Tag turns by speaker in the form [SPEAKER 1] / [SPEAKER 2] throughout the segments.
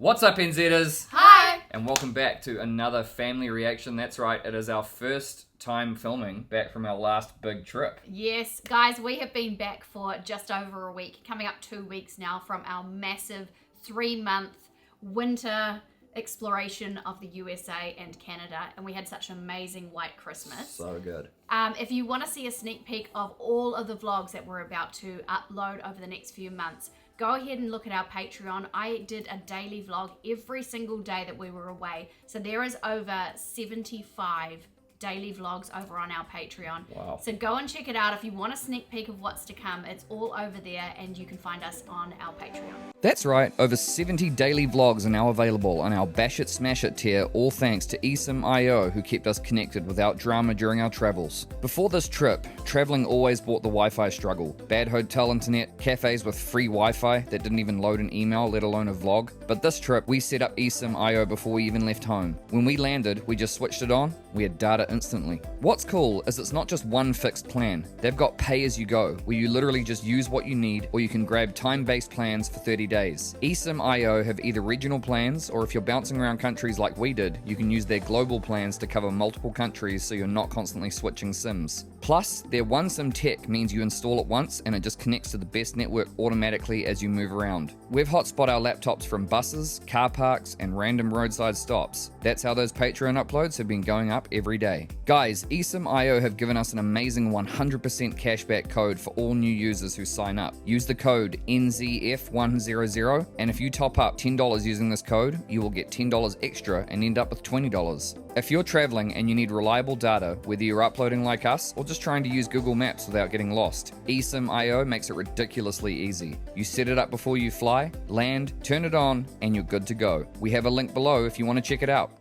[SPEAKER 1] What's up, NZers?
[SPEAKER 2] Hi!
[SPEAKER 1] And welcome back to another family reaction. That's right, it is our first time filming back from our last big trip.
[SPEAKER 2] Yes, guys, we have been back for just over a week, coming up 2 weeks now from our massive 3-month winter exploration of the USA and Canada, and we had such an amazing white Christmas.
[SPEAKER 1] So good.
[SPEAKER 2] If you want to see a sneak peek of all of the vlogs that we're about to upload over the next few months, go ahead and look at our Patreon. I did a daily vlog every single day that we were away. So there is over 75 daily vlogs over on our Patreon.
[SPEAKER 1] Wow.
[SPEAKER 2] So go and check it out. If you want a sneak peek of what's to come, it's all over there and you can find us on our Patreon.
[SPEAKER 1] That's right, over 70 daily vlogs are now available on our Bash It Smash It tier, all thanks to eSIM.io, who kept us connected without drama during our travels. Before this trip, traveling always brought the Wi-Fi struggle. Bad hotel internet, cafes with free Wi-Fi that didn't even load an email, let alone a vlog. But this trip, we set up eSIM.io before we even left home. When we landed, we just switched it on, we had data instantly. What's cool is it's not just one fixed plan. They've got pay as you go, where you literally just use what you need, or you can grab time-based plans for 30 days. eSIM.io have either regional plans, or if you're bouncing around countries like we did, you can use their global plans to cover multiple countries so you're not constantly switching SIMs. Plus, their one SIM tech means you install it once and it just connects to the best network automatically as you move around. We've hotspot our laptops from buses, car parks, and random roadside stops. That's how those Patreon uploads have been going up every day. Guys, eSIM.io have given us an amazing 100% cashback code for all new users who sign up. Use the code NZF100, and if you top up $10 using this code, you will get $10 extra and end up with $20. If you're traveling and you need reliable data, whether you're uploading like us or just trying to use Google Maps without getting lost, eSIM.io makes it ridiculously easy. You set it up before you fly, land, turn it on, and you're good to go. We have a link below if you want to check it out.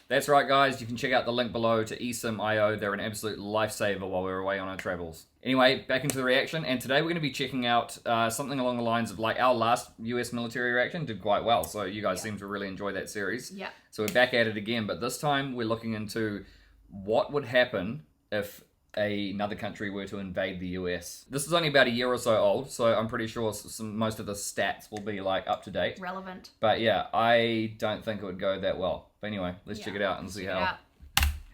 [SPEAKER 1] That's right, guys. You can check out the link below to eSIM.io. They're an absolute lifesaver while we're away on our travels. Anyway, back into the reaction, and today we're going to be checking out something along the lines of like our last US military reaction did quite well, so you guys seem to really enjoy that series.
[SPEAKER 2] Yeah.
[SPEAKER 1] So we're back at it again, but this time we're looking into what would happen if another country were to invade the US. This is only about a year or so old, so I'm pretty sure most of the stats will be like up to date.
[SPEAKER 2] Relevant.
[SPEAKER 1] But yeah, I don't think it would go that well. But anyway, let's check it out and see how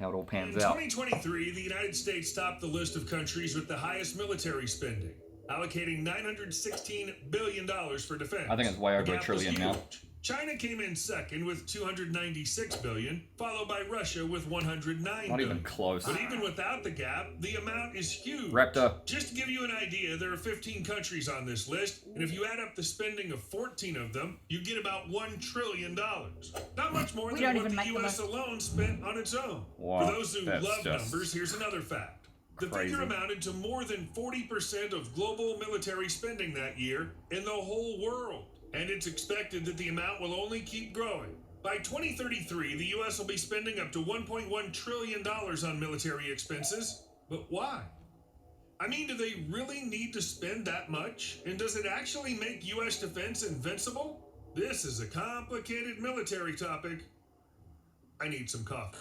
[SPEAKER 1] it all pans out.
[SPEAKER 3] In 2023, the United States topped the list of countries with the highest military spending, allocating $916 billion for defense.
[SPEAKER 1] I think it's way over $1 trillion now.
[SPEAKER 3] China came in second with $296 billion, followed by Russia with $109 billion.
[SPEAKER 1] Not even close.
[SPEAKER 3] But even without the gap, the amount is huge.
[SPEAKER 1] Raptor.
[SPEAKER 3] Just to give you an idea, there are 15 countries on this list, and if you add up the spending of 14 of them, you get about $1 trillion. Not much more than what the U.S. alone spent on its own.
[SPEAKER 1] Wow,
[SPEAKER 3] For those who love numbers, here's another fact. The figure amounted to more than 40% of global military spending that year in the whole world. And it's expected that the amount will only keep growing. By 2033, the U.S. will be spending up to $1.1 trillion on military expenses. But why? I mean, do they really need to spend that much? And does it actually make U.S. defense invincible? This is a complicated military topic. I need some coffee.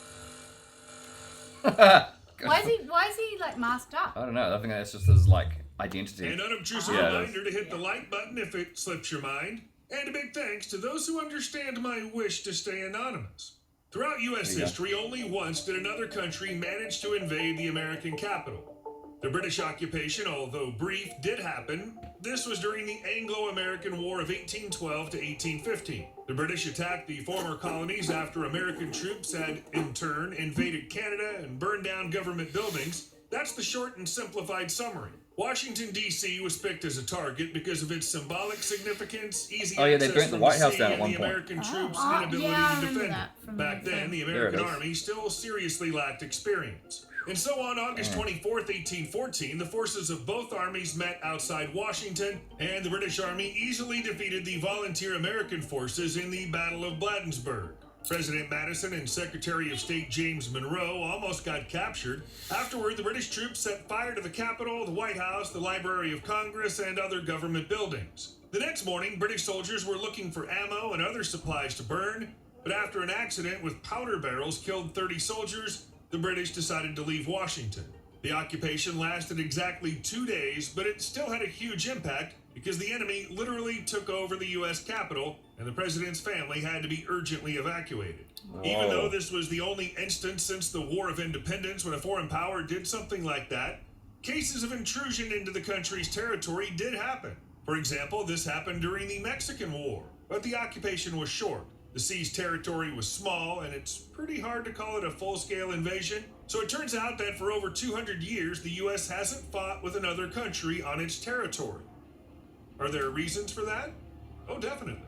[SPEAKER 2] Why is he like masked up?
[SPEAKER 1] I don't know. I think that's just his like identity.
[SPEAKER 3] An unobtrusive reminder to hit the like button if it slips your mind. And a big thanks to those who understand my wish to stay anonymous. Throughout U.S. history, only once did another country manage to invade the American capital. The British occupation, although brief, did happen. This was during the Anglo-American War of 1812 to 1815. The British attacked the former colonies after American troops had, in turn, invaded Canada and burned down government buildings. That's the short and simplified summary. Washington, D.C. was picked as a target because of its symbolic significance, easy access
[SPEAKER 1] they burnt the White House down at one
[SPEAKER 3] and the
[SPEAKER 1] point.
[SPEAKER 3] American troops' inability to defend it. Back then, the American Army still seriously lacked experience. And so on August 24th, 1814, the forces of both armies met outside Washington, and the British Army easily defeated the volunteer American forces in the Battle of Bladensburg. President Madison and Secretary of State James Monroe almost got captured. Afterward, the British troops set fire to the Capitol, the White House, the Library of Congress, and other government buildings. The next morning, British soldiers were looking for ammo and other supplies to burn, but after an accident with powder barrels killed 30 soldiers, the British decided to leave Washington. The occupation lasted exactly 2 days, but it still had a huge impact because the enemy literally took over the U.S. Capitol and the president's family had to be urgently evacuated.
[SPEAKER 1] Whoa.
[SPEAKER 3] Even though this was the only instance since the War of Independence when a foreign power did something like that, cases of intrusion into the country's territory did happen. For example, this happened during the Mexican War, but the occupation was short. The seized territory was small, and it's pretty hard to call it a full-scale invasion. So it turns out that for over 200 years, the U.S. hasn't fought with another country on its territory. Are there reasons for that? Oh, definitely.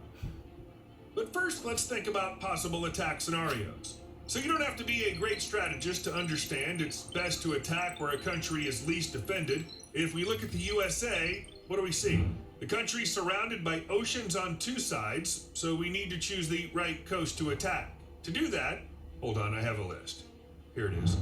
[SPEAKER 3] But first, let's think about possible attack scenarios. So you don't have to be a great strategist to understand it's best to attack where a country is least defended. If we look at the USA, what do we see? The country's surrounded by oceans on two sides, so we need to choose the right coast to attack. To do that, hold on, I have a list. Here it is.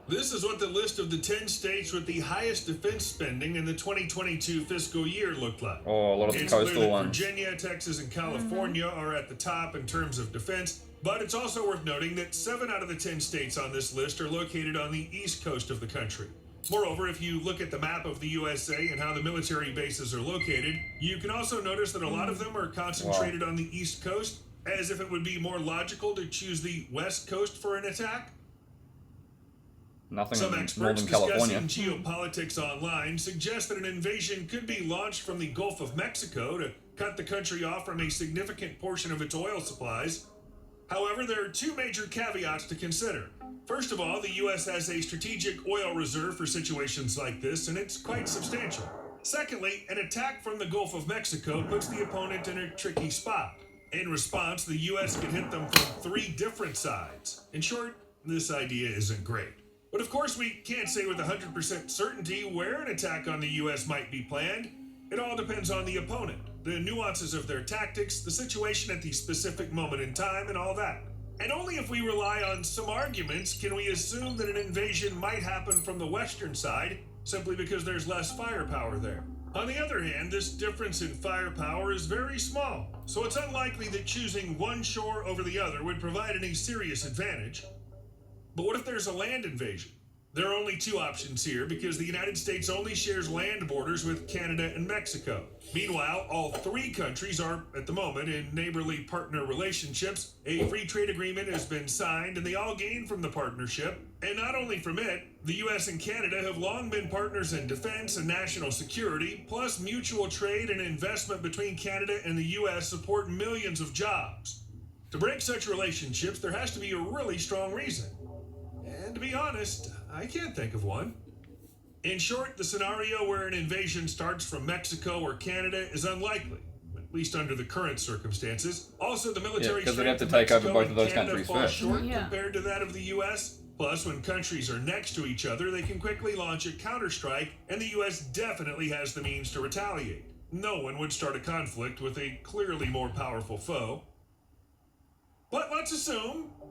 [SPEAKER 3] This is what the list of the 10 states with the highest defense spending in the 2022 fiscal year looked like.
[SPEAKER 1] Oh, a lot of the coastal ones.
[SPEAKER 3] Virginia, Texas, and California are at the top in terms of defense, but it's also worth noting that 7 out of the 10 states on this list are located on the east coast of the country. Moreover, if you look at the map of the USA and how the military bases are located, you can also notice that a lot of them are concentrated on the east coast, as if it would be more logical to choose the west coast for an attack.
[SPEAKER 1] Nothing
[SPEAKER 3] Some
[SPEAKER 1] in
[SPEAKER 3] experts
[SPEAKER 1] Northern California.
[SPEAKER 3] discussing geopolitics online suggest that an invasion could be launched from the Gulf of Mexico to cut the country off from a significant portion of its oil supplies. However, there are 2 major caveats to consider. First of all, the U.S. has a strategic oil reserve for situations like this, and it's quite substantial. Secondly, an attack from the Gulf of Mexico puts the opponent in a tricky spot. In response, the U.S. can hit them from 3 different sides. In short, this idea isn't great. But of course, we can't say with 100% certainty where an attack on the U.S. might be planned. It all depends on the opponent, the nuances of their tactics, the situation at the specific moment in time, and all that. And only if we rely on some arguments can we assume that an invasion might happen from the western side, simply because there's less firepower there. On the other hand, this difference in firepower is very small, so it's unlikely that choosing one shore over the other would provide any serious advantage. But what if there's a land invasion? There are only 2 options here because the United States only shares land borders with Canada and Mexico. Meanwhile, all 3 countries are, at the moment, in neighborly partner relationships. A free trade agreement has been signed and they all gain from the partnership. And not only from it, the US and Canada have long been partners in defense and national security, plus mutual trade and investment between Canada and the US support millions of jobs. To break such relationships, there has to be a really strong reason. And to be honest, I can't think of one. In short, the scenario where an invasion starts from Mexico or Canada is unlikely, at least under the current circumstances. Also, the military
[SPEAKER 1] because we'd have
[SPEAKER 3] strength
[SPEAKER 1] to
[SPEAKER 3] of
[SPEAKER 1] take over
[SPEAKER 3] Mexico
[SPEAKER 1] both
[SPEAKER 3] and
[SPEAKER 1] of those
[SPEAKER 3] Canada
[SPEAKER 1] countries
[SPEAKER 3] falls
[SPEAKER 1] first.
[SPEAKER 3] short compared to that of the U.S. Plus, when countries are next to each other, they can quickly launch a counterstrike, and the U.S. definitely has the means to retaliate. No one would start a conflict with a clearly more powerful foe. But let's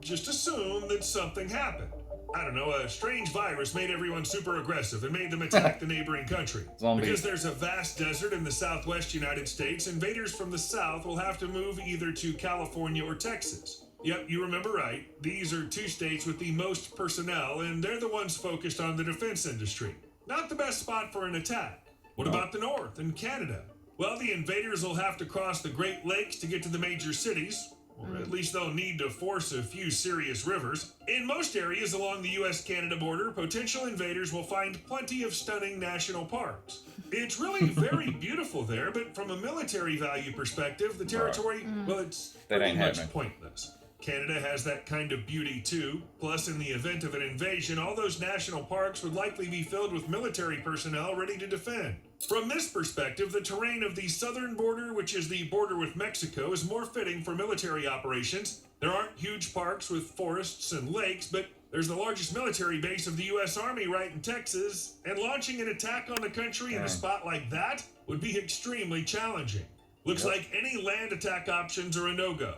[SPEAKER 3] just assume that something happened. I don't know, a strange virus made everyone super aggressive and made them attack the neighboring country.
[SPEAKER 1] Zombies.
[SPEAKER 3] Because there's a vast desert in the southwest United States, invaders from the south will have to move either to California or Texas. Yep, you remember right. These are 2 states with the most personnel, and they're the ones focused on the defense industry. Not the best spot for an attack. What about the north and Canada? Well, the invaders will have to cross the Great Lakes to get to the major cities. Or at least they'll need to force a few serious rivers. In most areas along the US-Canada border, potential invaders will find plenty of stunning national parks. It's really very beautiful there, but from a military value perspective, the territory, well, it's pretty much pointless. Canada has that kind of beauty too. Plus, in the event of an invasion, all those national parks would likely be filled with military personnel ready to defend. From this perspective, the terrain of the southern border, which is the border with Mexico, is more fitting for military operations. There aren't huge parks with forests and lakes, but there's the largest military base of the U.S. Army right in Texas, and launching an attack on the country in a spot like that would be extremely challenging. Looks like any land attack options are a no-go.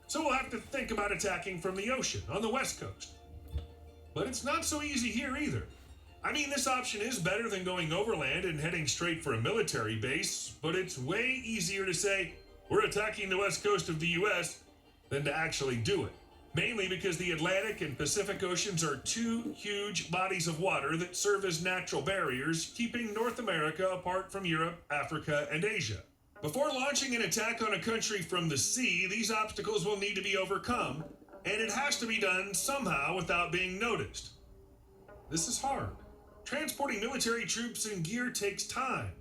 [SPEAKER 3] So we'll have to think about attacking from the ocean on the west coast. But it's not so easy here either. I mean, this option is better than going overland and heading straight for a military base, but it's way easier to say, we're attacking the west coast of the U.S., than to actually do it. mainly because the Atlantic and Pacific Oceans are two huge bodies of water that serve as natural barriers, keeping North America apart from Europe, Africa, and Asia. Before launching an attack on a country from the sea, these obstacles will need to be overcome, and it has to be done somehow without being noticed. This is hard. Transporting military troops and gear takes time,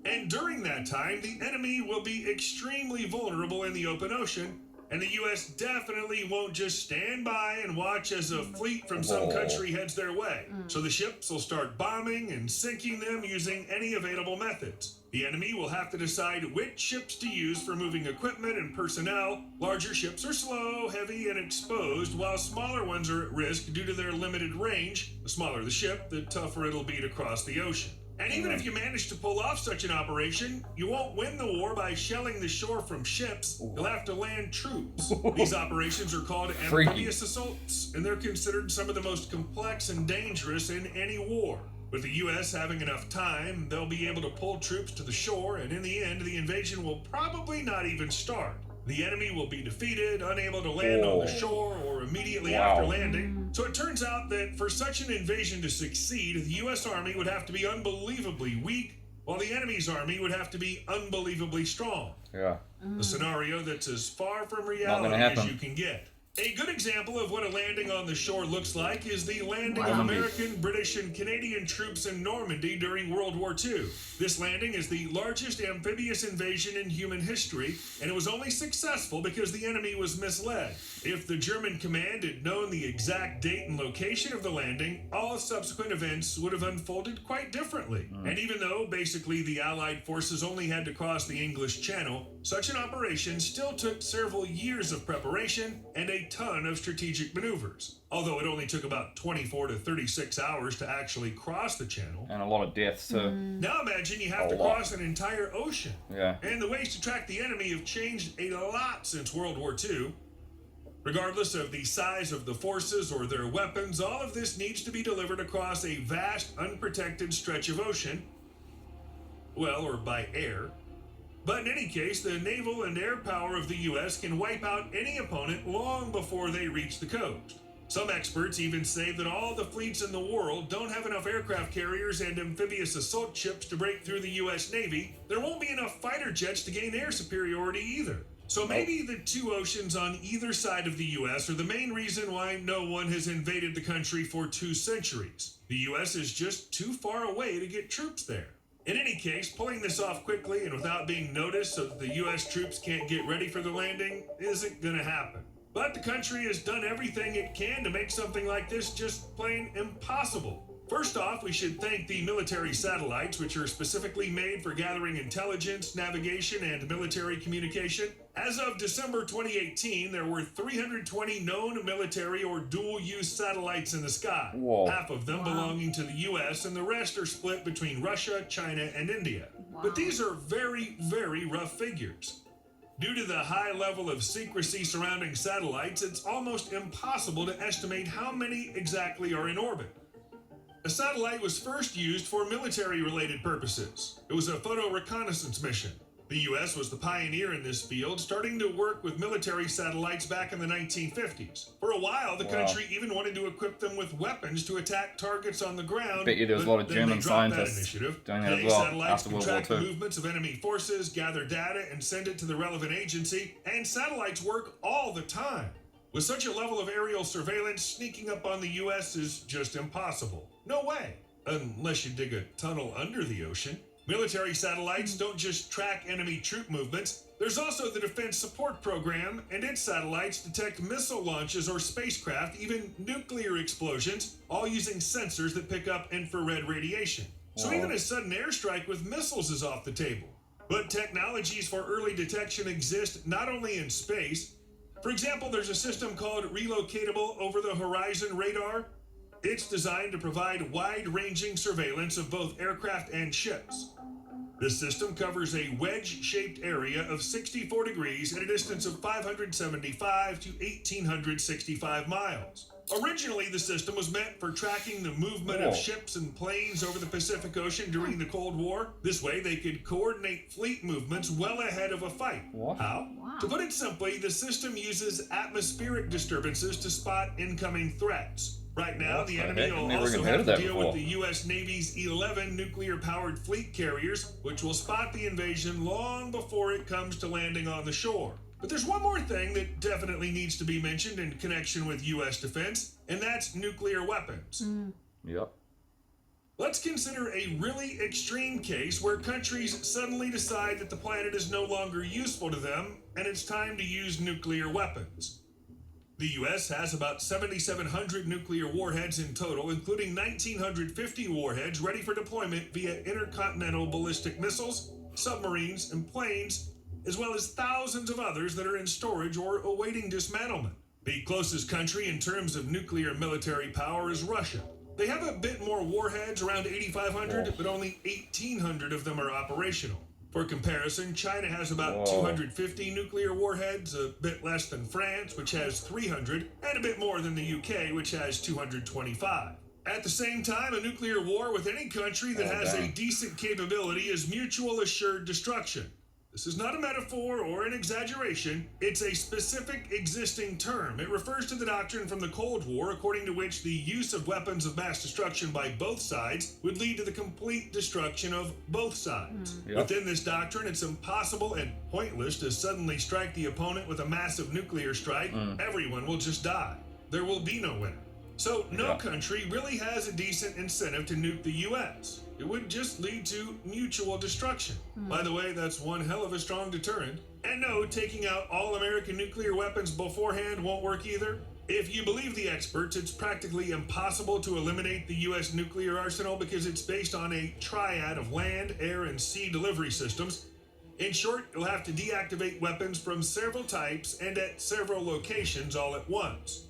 [SPEAKER 3] and during that time, the enemy will be extremely vulnerable in the open ocean, and the U.S. definitely won't just stand by and watch as a fleet from some country heads their way. So the ships will start bombing and sinking them using any available methods. The enemy will have to decide which ships to use for moving equipment and personnel. Larger ships are slow, heavy, and exposed, while smaller ones are at risk due to their limited range. The smaller the ship, the tougher it'll be to cross the ocean. And even if you manage to pull off such an operation, you won't win the war by shelling the shore from ships. You'll have to land troops. These operations are called amphibious assaults, and they're considered some of the most complex and dangerous in any war. With the U.S. having enough time, they'll be able to pull troops to the shore, and in the end, the invasion will probably not even start. The enemy will be defeated, unable to land on the shore or immediately after landing. So it turns out that for such an invasion to succeed, the U.S. Army would have to be unbelievably weak, while the enemy's army would have to be unbelievably strong.
[SPEAKER 1] Yeah.
[SPEAKER 3] A scenario that's as far from reality as you can get. A good example of what a landing on the shore looks like is the landing of American, British, and Canadian troops in Normandy during World War II. This landing is the largest amphibious invasion in human history, and it was only successful because the enemy was misled. If the German command had known the exact date and location of the landing, all subsequent events would have unfolded quite differently. And even though basically the Allied forces only had to cross the English Channel, such an operation still took several years of preparation and a ton of strategic maneuvers. Although it only took about 24 to 36 hours to actually cross the channel.
[SPEAKER 1] And a lot of deaths too.
[SPEAKER 3] Now imagine you have to cross an entire ocean.
[SPEAKER 1] Yeah.
[SPEAKER 3] And the ways to track the enemy have changed a lot since World War II. Regardless of the size of the forces or their weapons, all of this needs to be delivered across a vast, unprotected stretch of ocean. Well, or by air. But in any case, the naval and air power of the U.S. can wipe out any opponent long before they reach the coast. Some experts even say that all the fleets in the world don't have enough aircraft carriers and amphibious assault ships to break through the U.S. Navy. There won't be enough fighter jets to gain air superiority either. So maybe the two oceans on either side of the U.S. are the main reason why no one has invaded the country for 2 centuries. The U.S. is just too far away to get troops there. In any case, pulling this off quickly and without being noticed so that the U.S. troops can't get ready for the landing isn't gonna happen. But the country has done everything it can to make something like this just plain impossible. First off, we should thank the military satellites, which are specifically made for gathering intelligence, navigation, and military communication. As of December 2018, there were 320 known military or dual-use satellites in the sky. Half of them belonging to the U.S., and the rest are split between Russia, China, and India. But these are very, very rough figures. Due to the high level of secrecy surrounding satellites, it's almost impossible to estimate how many exactly are in orbit. A satellite was first used for military-related purposes. It was a photo reconnaissance mission. The U.S. was the pioneer in this field, starting to work with military satellites back in the 1950s. For a while, the country even wanted to equip them with weapons to attack targets on the ground.
[SPEAKER 1] Bet you there was a lot of German scientists doing that as well
[SPEAKER 3] satellites
[SPEAKER 1] after
[SPEAKER 3] can
[SPEAKER 1] World War
[SPEAKER 3] track the
[SPEAKER 1] II.
[SPEAKER 3] movements of enemy forces, gather data, and send it to the relevant agency, and satellites work all the time. With such a level of aerial surveillance, sneaking up on the U.S. is just impossible. No way. Unless you dig a tunnel under the ocean. Military satellites don't just track enemy troop movements. There's also the Defense Support Program, and its satellites detect missile launches or spacecraft, even nuclear explosions, all using sensors that pick up infrared radiation. So even a sudden airstrike with missiles is off the table. But technologies for early detection exist not only in space. For example, there's a system called Relocatable Over-the-Horizon Radar. It's designed to provide wide-ranging surveillance of both aircraft and ships. This system covers a wedge-shaped area of 64 degrees at a distance of 575 to 1,865 miles. Originally, the system was meant for tracking the movement of ships and planes over the Pacific Ocean during the Cold War. This way, they could coordinate fleet movements well ahead of a fight. How?
[SPEAKER 2] Wow.
[SPEAKER 3] To put it simply, the system uses atmospheric disturbances to spot incoming threats. Right now, the enemy will also have to deal with the U.S. Navy's 11 nuclear-powered fleet carriers, which will spot the invasion long before it comes to landing on the shore. But there's one more thing that definitely needs to be mentioned in connection with U.S. defense, and that's nuclear weapons.
[SPEAKER 1] Yep.
[SPEAKER 3] Let's consider a really extreme case where countries suddenly decide that the planet is no longer useful to them, and it's time to use nuclear weapons. The U.S. has about 7,700 nuclear warheads in total, including 1,950 warheads ready for deployment via intercontinental ballistic missiles, submarines, and planes, as well as thousands of others that are in storage or awaiting dismantlement. The closest country in terms of nuclear military power is Russia. They have a bit more warheads, around 8,500, but only 1,800 of them are operational. For comparison, China has about 250 nuclear warheads, a bit less than France, which has 300, and a bit more than the UK, which has 225. At the same time, a nuclear war with any country that has a decent capability is mutual assured destruction. This is not a metaphor or an exaggeration. It's a specific existing term. It refers to the doctrine from the Cold War, according to which the use of weapons of mass destruction by both sides would lead to the complete destruction of both sides. Within this doctrine, it's impossible and pointless to suddenly strike the opponent with a massive nuclear strike. Everyone will just die. There will be no winner. So no country really has a decent incentive to nuke the U.S. It would just lead to mutual destruction. By the way, that's one hell of a strong deterrent. And no, taking out all American nuclear weapons beforehand won't work either. If you believe the experts, it's practically impossible to eliminate the U.S. nuclear arsenal because it's based on a triad of land, air, and sea delivery systems. In short, you'll have to deactivate weapons from several types and at several locations all at once.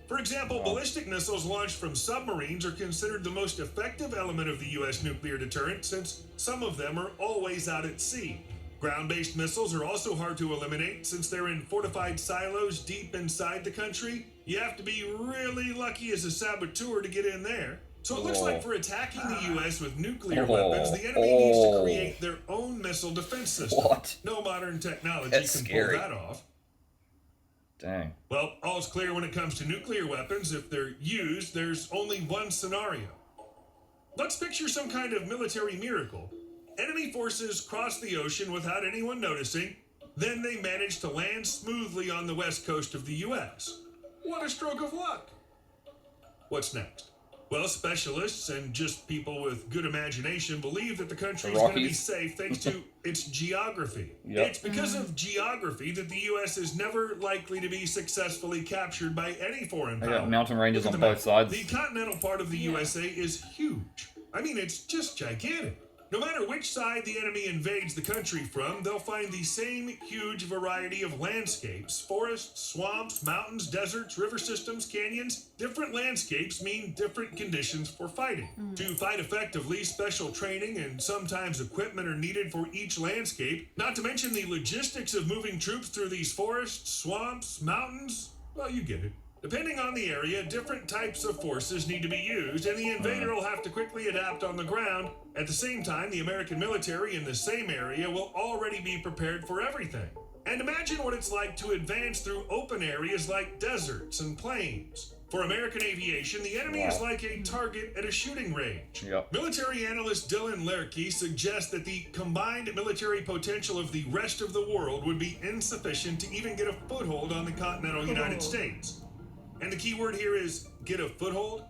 [SPEAKER 3] For example, ballistic missiles launched from submarines are considered the most effective element of the U.S. nuclear deterrent since some of them are always out at sea. Ground-based missiles are also hard to eliminate since they're in fortified silos deep inside the country. You have to be really lucky as a saboteur to get in there. So it looks like for attacking the U.S. with nuclear weapons, the enemy needs to create their own missile defense system. No modern technology can pull that off.
[SPEAKER 1] Dang.
[SPEAKER 3] Well, all's clear when it comes to nuclear weapons. If they're used, there's only one scenario. Let's picture some kind of military miracle. Enemy forces cross the ocean without anyone noticing. Then they manage to land smoothly on the west coast of the U.S. What a stroke of luck. What's next? Well, specialists and just people with good imagination believe that the country is going to be safe thanks to its geography. It's because of geography that the U.S. is never likely to be successfully captured by any foreign power.
[SPEAKER 1] They got mountain ranges on both sides.
[SPEAKER 3] The continental part of the USA is huge. I mean, it's just gigantic. No matter which side the enemy invades the country from, they'll find the same huge variety of landscapes: forests, swamps, mountains, deserts, river systems, canyons. Different landscapes mean different conditions for fighting. To fight effectively, special training and sometimes equipment are needed for each landscape, not to mention the logistics of moving troops through these forests, swamps, mountains. Well, you get it. Depending on the area, different types of forces need to be used, and the invader will have to quickly adapt on the ground. At the same time, the American military in the same area will already be prepared for everything. And imagine what it's like to advance through open areas like deserts and plains. For American aviation, the enemy is like a target at a shooting range. Military analyst Dylan Lerke suggests that the combined military potential of the rest of the world would be insufficient to even get a foothold on the continental United States. And the key word here is get a foothold,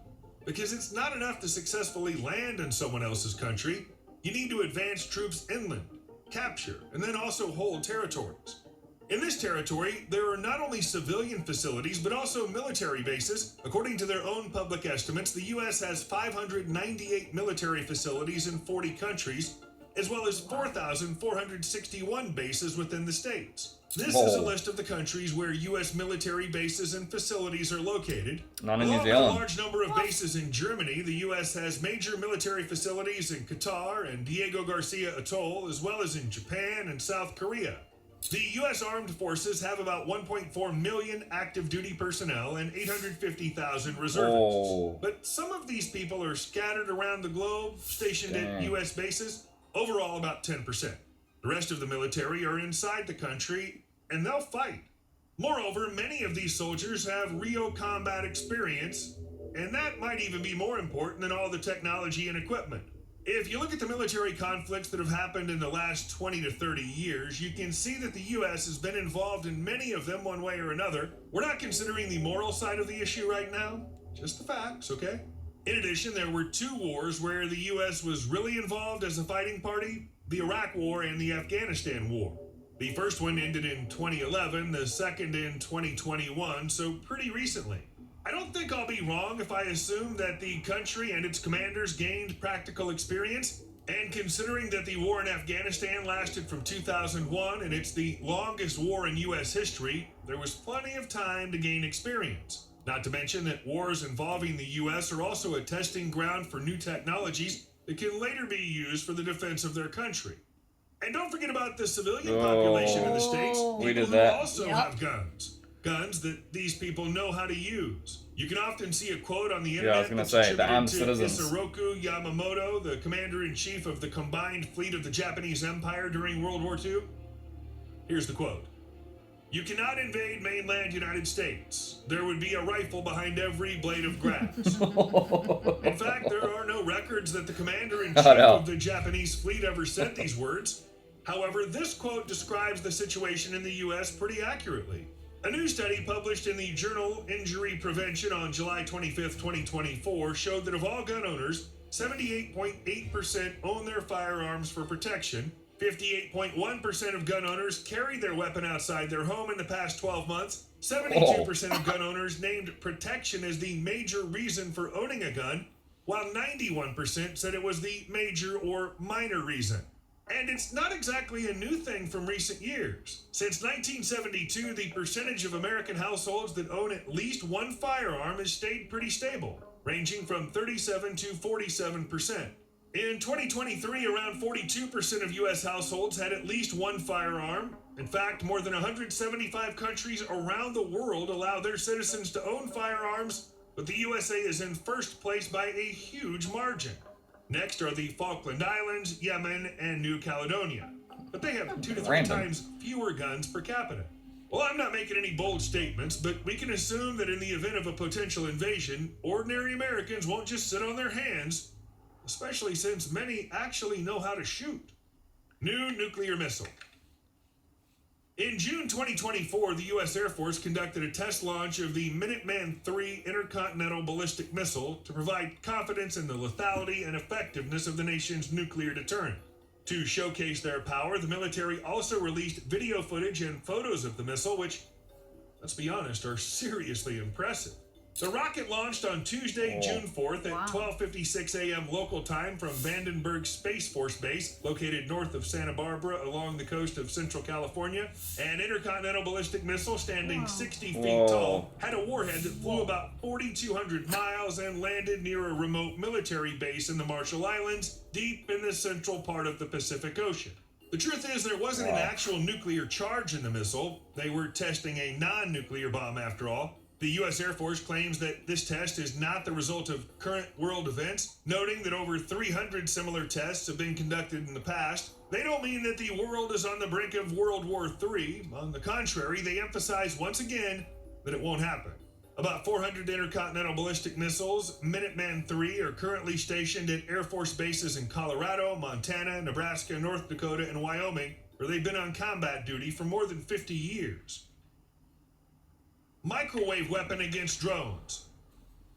[SPEAKER 3] because it's not enough to successfully land in someone else's country. You need to advance troops inland, capture, and then also hold territories. In this territory, there are not only civilian facilities, but also military bases. According to their own public estimates, the U.S. has 598 military facilities in 40 countries, as well as 4,461 bases within the states. This is a list of the countries where U.S. military bases and facilities are located.
[SPEAKER 1] Not in New
[SPEAKER 3] Along with
[SPEAKER 1] Zealand.
[SPEAKER 3] a large number of bases in Germany, the U.S. has major military facilities in Qatar and Diego Garcia Atoll, as well as in Japan and South Korea. The U.S. Armed Forces have about 1.4 million active duty personnel and 850,000 reservists. But some of these people are scattered around the globe, stationed at U.S. bases, overall about 10%. The rest of the military are inside the country, and they'll fight. Moreover, many of these soldiers have real combat experience, and that might even be more important than all the technology and equipment. If you look at the military conflicts that have happened in the last 20 to 30 years, you can see that the U.S. has been involved in many of them one way or another. We're not considering the moral side of the issue right now, just the facts, okay? In addition, there were 2 wars where the U.S. was really involved as a fighting party, the Iraq War and the Afghanistan War. The first one ended in 2011, the second in 2021, so pretty recently. I don't think I'll be wrong if I assume that the country and its commanders gained practical experience, and considering that the war in Afghanistan lasted from 2001 and it's the longest war in U.S. history, there was plenty of time to gain experience. Not to mention that wars involving the U.S. are also a testing ground for new technologies that can later be used for the defense of their country. And don't forget about the civilian population in the States, people who also have guns. Guns that these people know how to use. You can often see a quote on the internet that's attributed to Isoroku Yamamoto, the commander-in-chief of the combined fleet of the Japanese Empire during World War II. Here's the quote. "You cannot invade mainland United States. There would be a rifle behind every blade of grass." In fact, there are no records that the commander-in-chief of the Japanese fleet ever said these words. However, this quote describes the situation in the U.S. pretty accurately. A new study published in the journal Injury Prevention on July 25, 2024 showed that of all gun owners, 78.8% own their firearms for protection, 58.1% of gun owners carried their weapon outside their home in the past 12 months, 72% of gun owners named protection as the major reason for owning a gun, while 91% said it was the major or minor reason. And it's not exactly a new thing from recent years. Since 1972, the percentage of American households that own at least one firearm has stayed pretty stable, ranging from 37 to 47%. In 2023, around 42% of U.S. households had at least one firearm. In fact, more than 175 countries around the world allow their citizens to own firearms, but the USA is in first place by a huge margin. Next are the Falkland Islands, Yemen, and New Caledonia. But they have 2 to 3 times fewer guns per capita. Well, I'm not making any bold statements, but we can assume that in the event of a potential invasion, ordinary Americans won't just sit on their hands, especially since many actually know how to shoot. New nuclear missile. In June 2024, the U.S. Air Force conducted a test launch of the Minuteman III intercontinental ballistic missile to provide confidence in the lethality and effectiveness of the nation's nuclear deterrent. To showcase their power, the military also released video footage and photos of the missile, which, let's be honest, are seriously impressive. The rocket launched on Tuesday, June 4th at 12:56 a.m. local time from Vandenberg Space Force Base, located north of Santa Barbara along the coast of Central California. An intercontinental ballistic missile standing 60 feet tall had a warhead that flew about 4,200 miles and landed near a remote military base in the Marshall Islands, deep in the central part of the Pacific Ocean. The truth is, there wasn't an actual nuclear charge in the missile. They were testing a non-nuclear bomb after all. The U.S. Air Force claims that this test is not the result of current world events, noting that over 300 similar tests have been conducted in the past. They don't mean that the world is on the brink of World War III. On the contrary, they emphasize once again that it won't happen. About 400 intercontinental ballistic missiles, Minuteman III, are currently stationed at Air Force bases in Colorado, Montana, Nebraska, North Dakota, and Wyoming, where they've been on combat duty for more than 50 years. Microwave weapon against drones.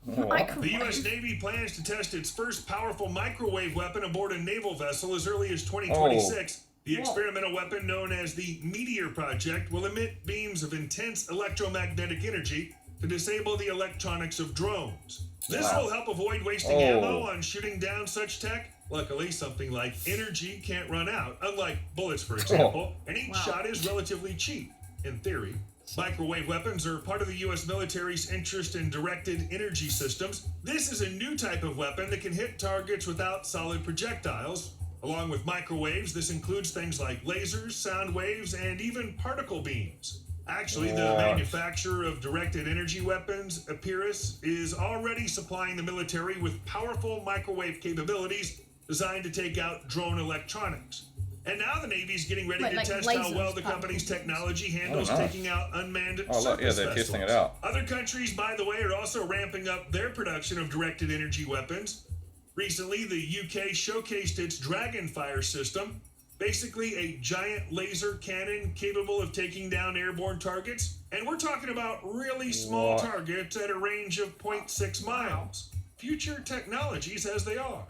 [SPEAKER 3] The U.S. Navy plans to test its first powerful microwave weapon aboard a naval vessel as early as 2026. The experimental weapon, known as the Meteor Project, will emit beams of intense electromagnetic energy to disable the electronics of drones. This will help avoid wasting ammo on shooting down such tech Luckily, something like energy can't run out, unlike bullets, for example, and each shot is relatively cheap, in theory. Microwave weapons are part of the U.S. military's interest in directed energy systems. This is a new type of weapon that can hit targets without solid projectiles. Along with microwaves, this includes things like lasers, sound waves, and even particle beams. Actually, the manufacturer of directed energy weapons, Epirus, is already supplying the military with powerful microwave capabilities designed to take out drone electronics. And now the Navy's getting ready to test how well the company's technology handles taking out unmanned surface
[SPEAKER 1] they're
[SPEAKER 3] vessels.
[SPEAKER 1] testing it out.
[SPEAKER 3] Other countries, by the way, are also ramping up their production of directed energy weapons. Recently, the UK showcased its Dragonfire system, basically a giant laser cannon capable of taking down airborne targets. And we're talking about really small targets at a range of 0.6 miles. Future technologies as they are.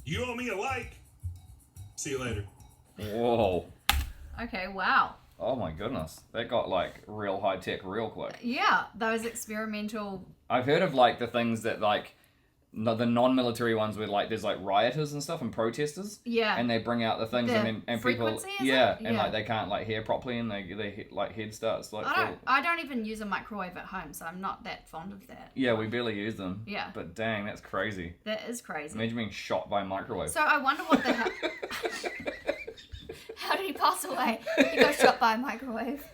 [SPEAKER 3] You owe me a like. See you later.
[SPEAKER 1] Whoa.
[SPEAKER 2] Okay, wow.
[SPEAKER 1] Oh my goodness. That got like real high tech real quick.
[SPEAKER 2] Yeah, those experimental...
[SPEAKER 1] I've heard of like the things that like, the non-military ones where like there's like rioters and stuff and protesters.
[SPEAKER 2] Yeah.
[SPEAKER 1] And they bring out the things and people...
[SPEAKER 2] Yeah,
[SPEAKER 1] and like they can't like hear properly and they like head starts like...
[SPEAKER 2] I don't even use a microwave at home, so I'm not that fond of that.
[SPEAKER 1] Yeah, we barely use them.
[SPEAKER 2] Yeah.
[SPEAKER 1] But dang, that's crazy.
[SPEAKER 2] That is crazy.
[SPEAKER 1] Imagine being shot by a microwave.
[SPEAKER 2] So I wonder what the hell...
[SPEAKER 4] How did he pass away? He got shot by a microwave.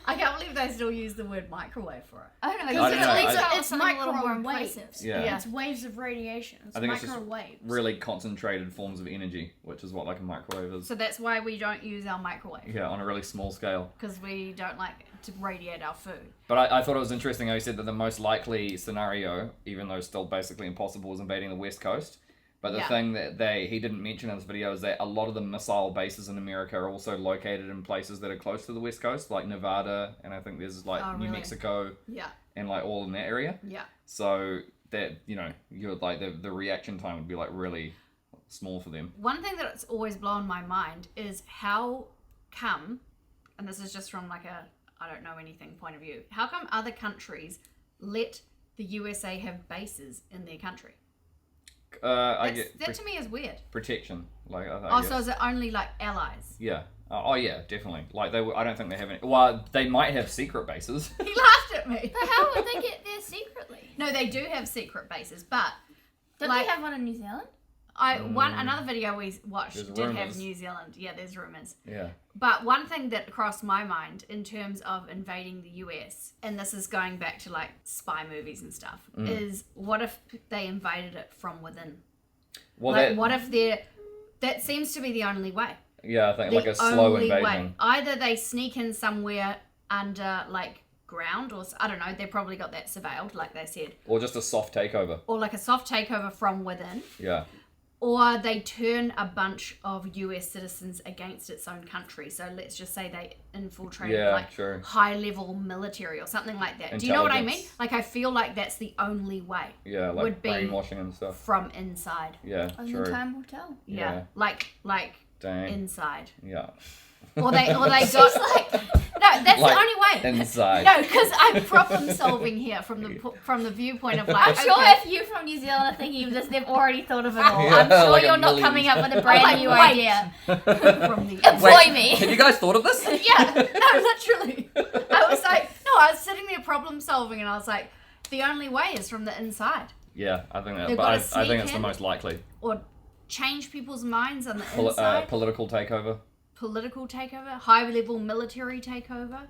[SPEAKER 2] I can't believe they still use the word microwave for it.
[SPEAKER 4] I don't know.
[SPEAKER 1] I don't know.
[SPEAKER 4] It's microwaves.
[SPEAKER 1] Yeah.
[SPEAKER 4] It's waves of radiation. It's
[SPEAKER 1] I think it's just
[SPEAKER 4] microwaves.
[SPEAKER 1] really concentrated forms of energy, which is what like a microwave is.
[SPEAKER 2] So that's why we don't use our microwave.
[SPEAKER 1] Yeah, on a really small scale.
[SPEAKER 2] Because we don't like to radiate our food.
[SPEAKER 1] But I thought it was interesting how you said that the most likely scenario, even though still basically impossible, is invading the West Coast. But the thing that he didn't mention in this video is that a lot of the missile bases in America are also located in places that are close to the West Coast, like Nevada, and I think there's like New Mexico, and like all in that area.
[SPEAKER 2] Yeah.
[SPEAKER 1] So that, you know, you're like the reaction time would be like really small for them.
[SPEAKER 2] One thing that's always blown my mind is how come, and this is just from like a I don't know anything point of view, how come other countries let the USA have bases in their country? That to me is weird.
[SPEAKER 1] Protection, like
[SPEAKER 2] so is it only like allies?
[SPEAKER 1] Yeah. Oh yeah, definitely. Like I don't think they have any. Well, they might have secret bases.
[SPEAKER 2] He laughed at me.
[SPEAKER 4] But how would they get there secretly?
[SPEAKER 2] No, they do have secret bases, but
[SPEAKER 4] don't they have one in New Zealand?
[SPEAKER 2] Another video we watched did have New Zealand. Yeah, there's rumors.
[SPEAKER 1] Yeah.
[SPEAKER 2] But one thing that crossed my mind in terms of invading the US, and this is going back to like spy movies and stuff, is what if they invaded it from within?
[SPEAKER 1] Well,
[SPEAKER 2] like, what if that seems to be the only way.
[SPEAKER 1] Yeah, I think like a slow invasion.
[SPEAKER 2] Way. Either they sneak in somewhere under like ground, or I don't know, they probably got that surveilled, like they said.
[SPEAKER 1] Or just a soft takeover.
[SPEAKER 2] Or like a soft takeover from within.
[SPEAKER 1] Yeah.
[SPEAKER 2] Or they turn a bunch of US citizens against its own country. So let's just say they infiltrate high-level military or something like that. Do you know what I mean? Like, I feel like that's the only way.
[SPEAKER 1] Yeah, like would brainwashing and stuff.
[SPEAKER 2] From inside.
[SPEAKER 1] Yeah,
[SPEAKER 4] true. Time will tell.
[SPEAKER 2] Yeah. Like
[SPEAKER 1] dang.
[SPEAKER 2] Inside.
[SPEAKER 1] Yeah.
[SPEAKER 2] Or they got like... No, that's
[SPEAKER 1] like
[SPEAKER 2] the only way.
[SPEAKER 1] Inside.
[SPEAKER 2] No, because I'm problem solving here from the viewpoint of like...
[SPEAKER 4] I'm sure if you from New Zealand are thinking of this, they've already thought of it all.
[SPEAKER 1] Yeah,
[SPEAKER 4] I'm sure
[SPEAKER 1] like
[SPEAKER 4] you're not coming up with a brand new idea.
[SPEAKER 2] Employ
[SPEAKER 4] me.
[SPEAKER 1] Have you guys thought of this?
[SPEAKER 2] Yeah, no, literally. I was sitting there problem solving and I was like, the only way is from the inside.
[SPEAKER 1] Yeah, I think that. But I think it's the most likely.
[SPEAKER 2] Or change people's minds on the inside.
[SPEAKER 1] Political takeover.
[SPEAKER 2] Political takeover, high-level military takeover.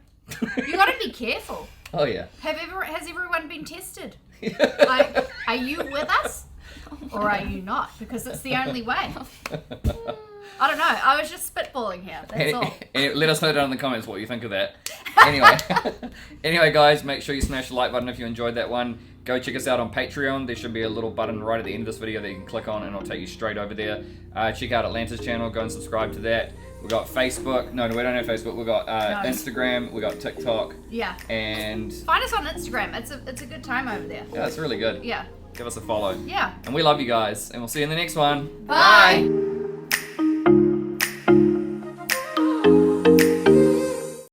[SPEAKER 2] You got to be careful.
[SPEAKER 1] Oh yeah.
[SPEAKER 2] Has everyone been tested? Like, are you with us, or are you not? Because it's the only way. I don't know. I was just spitballing here. That's all.
[SPEAKER 1] Let us know down in the comments what you think of that. Anyway, guys, make sure you smash the like button if you enjoyed that one. Go check us out on Patreon. There should be a little button right at the end of this video that you can click on and it'll take you straight over there. Check out Atlanta's channel. Go and subscribe to that. We've got Facebook. No, we don't have Facebook. We've got Instagram. We've got TikTok.
[SPEAKER 2] Yeah.
[SPEAKER 1] And
[SPEAKER 2] find us on Instagram. It's a good time over there.
[SPEAKER 1] Yeah, it's really good.
[SPEAKER 2] Yeah.
[SPEAKER 1] Give us a follow.
[SPEAKER 2] Yeah.
[SPEAKER 1] And we love you guys. And we'll see you in the next one.
[SPEAKER 2] Bye.